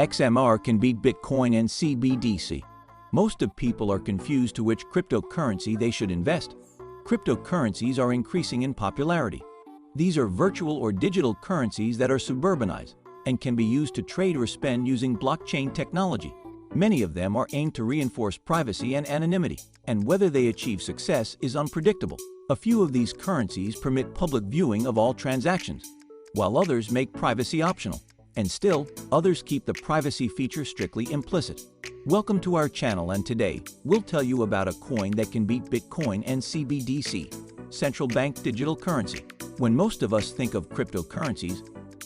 XMR can beat Bitcoin and CBDC. Most of people are confused to which cryptocurrency they should invest. Cryptocurrencies are increasing in popularity. These are virtual or digital currencies that are suburbanized and can be used to trade or spend using blockchain technology. Many of them are aimed to reinforce privacy and anonymity, and whether they achieve success is unpredictable. A few of these currencies permit public viewing of all transactions, while others make privacy optional. And still, others keep the privacy feature strictly implicit. Welcome to our channel, and today, we'll tell you about a coin that can beat Bitcoin and CBDC, central bank digital currency. When most of us think of cryptocurrencies,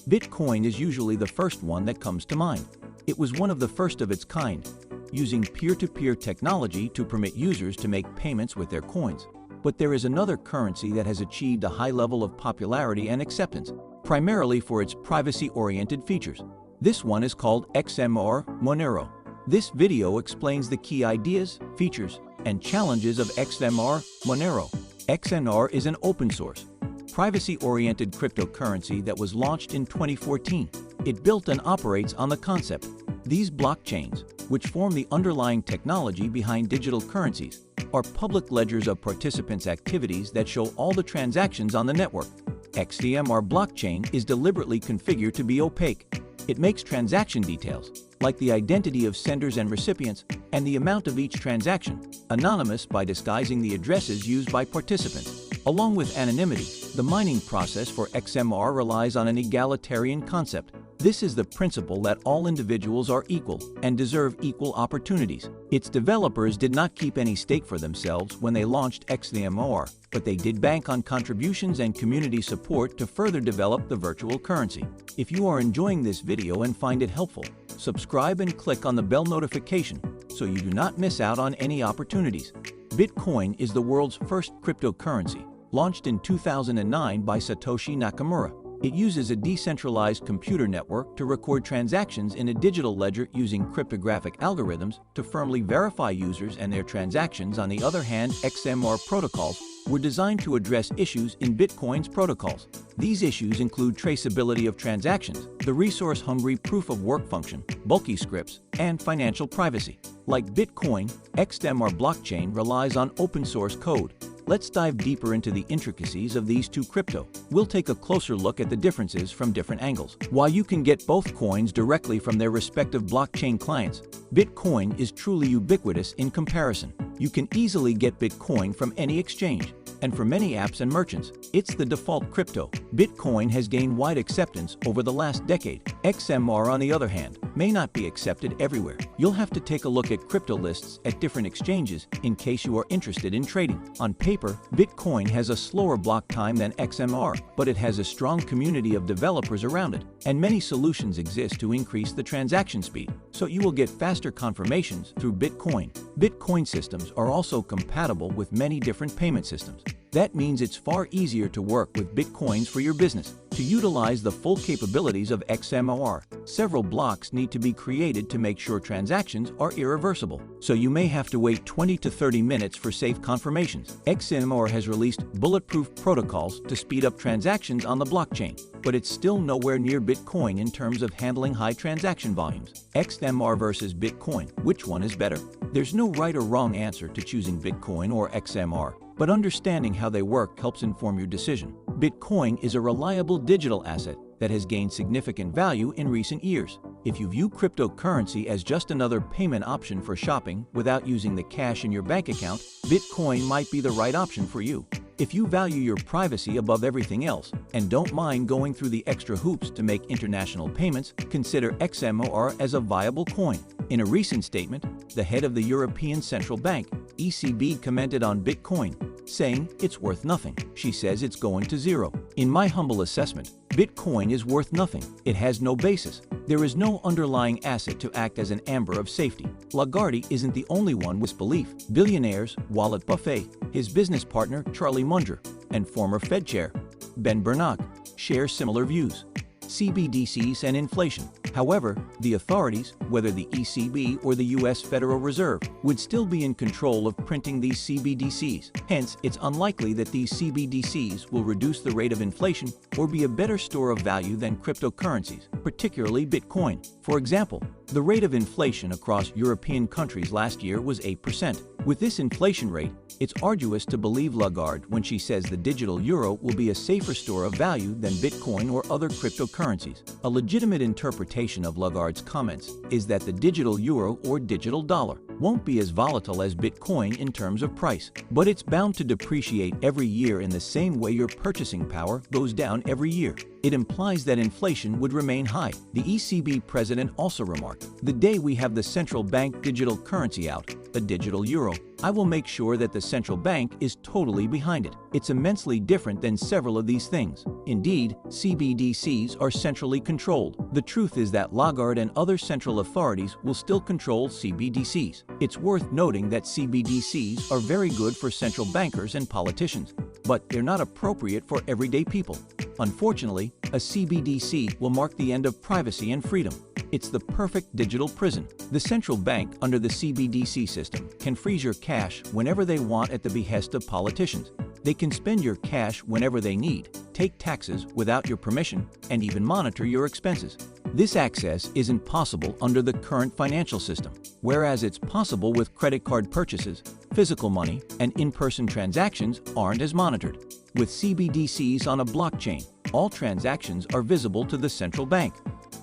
Bitcoin is usually the first one that comes to mind. It was one of the first of its kind, using peer-to-peer technology to permit users to make payments with their coins. But there is another currency that has achieved a high level of popularity and acceptance, primarily for its privacy-oriented features. This one is called XMR Monero. This video explains the key ideas, features, and challenges of XMR Monero. XMR is an open-source, privacy-oriented cryptocurrency that was launched in 2014. It built and operates on the concept. These blockchains, which form the underlying technology behind digital currencies, are public ledgers of participants' activities that show all the transactions on the network. XMR blockchain is deliberately configured to be opaque. It makes transaction details, like the identity of senders and recipients and the amount of each transaction, anonymous by disguising the addresses used by participants. Along with anonymity, the mining process for XMR relies on an egalitarian concept. This is the principle that all individuals are equal and deserve equal opportunities. Its developers did not keep any stake for themselves when they launched XMR, but they did bank on contributions and community support to further develop the virtual currency. If you are enjoying this video and find it helpful, subscribe and click on the bell notification so you do not miss out on any opportunities. Bitcoin is the world's first cryptocurrency, launched in 2009 by Satoshi Nakamoto. It uses a decentralized computer network to record transactions in a digital ledger using cryptographic algorithms to firmly verify users and their transactions. On the other hand, XMR protocols were designed to address issues in Bitcoin's protocols. These issues include traceability of transactions, the resource-hungry proof-of-work function, bulky scripts, and financial privacy. Like Bitcoin, XMR blockchain relies on open-source code. Let's dive deeper into the intricacies of these two crypto. We'll take a closer look at the differences from different angles. While you can get both coins directly from their respective blockchain clients, Bitcoin is truly ubiquitous in comparison. You can easily get Bitcoin from any exchange, and for many apps and merchants, it's the default crypto. Bitcoin has gained wide acceptance over the last decade. XMR, on the other hand, may not be accepted everywhere. You'll have to take a look at crypto lists at different exchanges in case you are interested in trading. On paper, Bitcoin has a slower block time than XMR, but it has a strong community of developers around it, and many solutions exist to increase the transaction speed, so you will get faster confirmations through Bitcoin. Bitcoin systems are also compatible with many different payment systems. That means it's far easier to work with Bitcoins for your business. To utilize the full capabilities of XMR, several blocks need to be created to make sure transactions are irreversible. So you may have to wait 20 to 30 minutes for safe confirmations. XMR has released bulletproof protocols to speed up transactions on the blockchain, but it's still nowhere near Bitcoin in terms of handling high transaction volumes. XMR versus Bitcoin, which one is better? There's no right or wrong answer to choosing Bitcoin or XMR, but understanding how they work helps inform your decision. Bitcoin is a reliable digital asset that has gained significant value in recent years. If you view cryptocurrency as just another payment option for shopping without using the cash in your bank account, Bitcoin might be the right option for you. If you value your privacy above everything else and don't mind going through the extra hoops to make international payments, consider XMR as a viable coin. In a recent statement, the head of the European Central Bank, ECB, commented on Bitcoin, saying it's worth nothing. She says it's going to zero. In my humble assessment, Bitcoin is worth nothing. It has no basis. There is no underlying asset to act as an amber of safety. Lagarde isn't the only one with belief. Billionaires Warren Buffett, his business partner Charlie Munger, and former Fed Chair Ben Bernanke share similar views. CBDCs and inflation. However, the authorities, whether the ECB or the US Federal Reserve, would still be in control of printing these CBDCs. Hence, it's unlikely that these CBDCs will reduce the rate of inflation or be a better store of value than cryptocurrencies, particularly Bitcoin. For example, the rate of inflation across European countries last year was 8%. With this inflation rate, it's arduous to believe Lagarde when she says the digital euro will be a safer store of value than Bitcoin or other cryptocurrencies. A legitimate interpretation of Lagarde's comments is that the digital euro or digital dollar won't be as volatile as Bitcoin in terms of price, but it's bound to depreciate every year in the same way your purchasing power goes down every year. It implies that inflation would remain high. The ECB president also remarked, "The day we have the central bank digital currency out, a digital euro, I will make sure that the central bank is totally behind it." It's immensely different than several of these things. Indeed, CBDCs are centrally controlled. The truth is that Lagarde and other central authorities will still control CBDCs. It's worth noting that CBDCs are very good for central bankers and politicians, but they're not appropriate for everyday people. Unfortunately, a CBDC will mark the end of privacy and freedom. It's the perfect digital prison. The central bank, under the CBDC system, can freeze your cash whenever they want at the behest of politicians. They can spend your cash whenever they need, take taxes without your permission, and even monitor your expenses. This access isn't possible under the current financial system, whereas it's possible with credit card purchases. Physical money and in-person transactions aren't as monitored. With CBDCs on a blockchain, all transactions are visible to the central bank.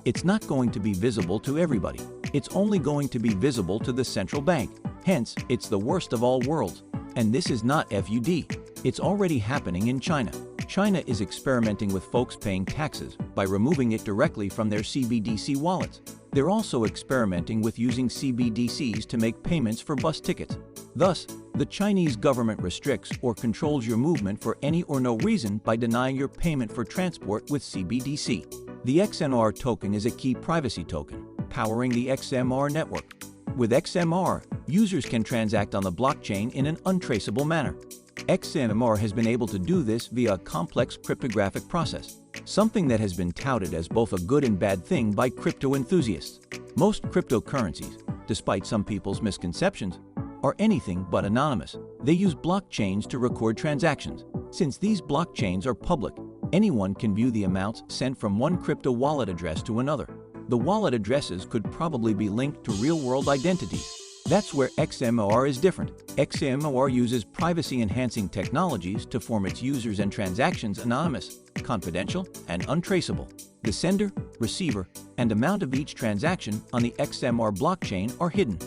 It's not going to be visible to everybody. It's only going to be visible to the central bank. Hence, it's the worst of all worlds. And this is not FUD. It's already happening in China. China is experimenting with folks paying taxes by removing it directly from their CBDC wallets. They're also experimenting with using CBDCs to make payments for bus tickets. Thus, the Chinese government restricts or controls your movement for any or no reason by denying your payment for transport with CBDC. The XMR token is a key privacy token, powering the XMR network. With XMR, users can transact on the blockchain in an untraceable manner. XMR has been able to do this via a complex cryptographic process, something that has been touted as both a good and bad thing by crypto enthusiasts. Most cryptocurrencies, despite some people's misconceptions, are anything but anonymous. They use blockchains to record transactions. Since these blockchains are public, anyone can view the amounts sent from one crypto wallet address to another. The wallet addresses could probably be linked to real-world identities. That's where XMR is different. XMR uses privacy-enhancing technologies to form its users and transactions anonymous, confidential, and untraceable. The sender, receiver, and amount of each transaction on the XMR blockchain are hidden.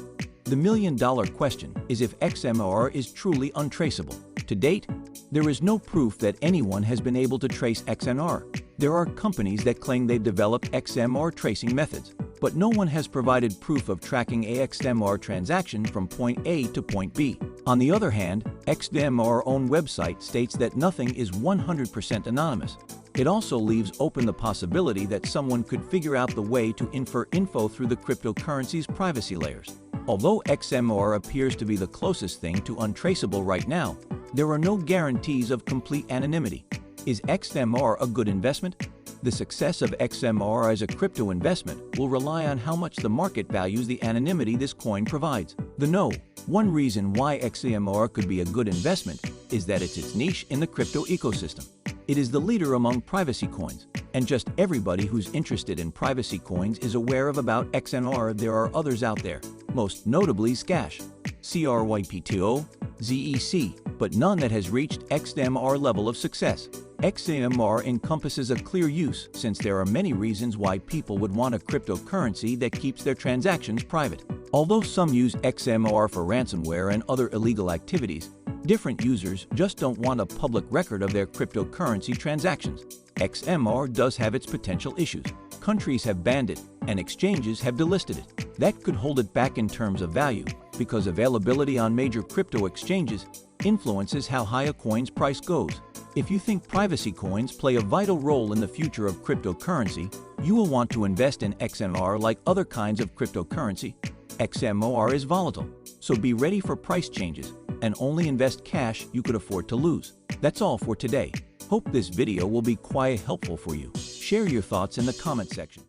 The million-dollar question is if XMR is truly untraceable. To date, there is no proof that anyone has been able to trace XMR. There are companies that claim they've developed XMR tracing methods, but no one has provided proof of tracking a XMR transaction from point A to point B. On the other hand, XMR's own website states that nothing is 100% anonymous. It also leaves open the possibility that someone could figure out the way to infer info through the cryptocurrency's privacy layers. Although XMR appears to be the closest thing to untraceable right now, there are no guarantees of complete anonymity. Is XMR a good investment? The success of XMR as a crypto investment will rely on how much the market values the anonymity this coin provides. One reason why XMR could be a good investment is that it's its niche in the crypto ecosystem. It is the leader among privacy coins, and just everybody who's interested in privacy coins is aware of about XMR. There are others out there, most notably Scash, CRYPTO, ZEC, but none that has reached XMR level of success. XMR encompasses a clear use since there are many reasons why people would want a cryptocurrency that keeps their transactions private. Although some use XMR for ransomware and other illegal activities, different users just don't want a public record of their cryptocurrency transactions. XMR does have its potential issues. Countries have banned it, and exchanges have delisted it. That could hold it back in terms of value, because availability on major crypto exchanges influences how high a coin's price goes. If you think privacy coins play a vital role in the future of cryptocurrency, you will want to invest in XMR like other kinds of cryptocurrency. XMR is volatile, so be ready for price changes and only invest cash you could afford to lose. That's all for today. Hope this video will be quite helpful for you. Share your thoughts in the comment section.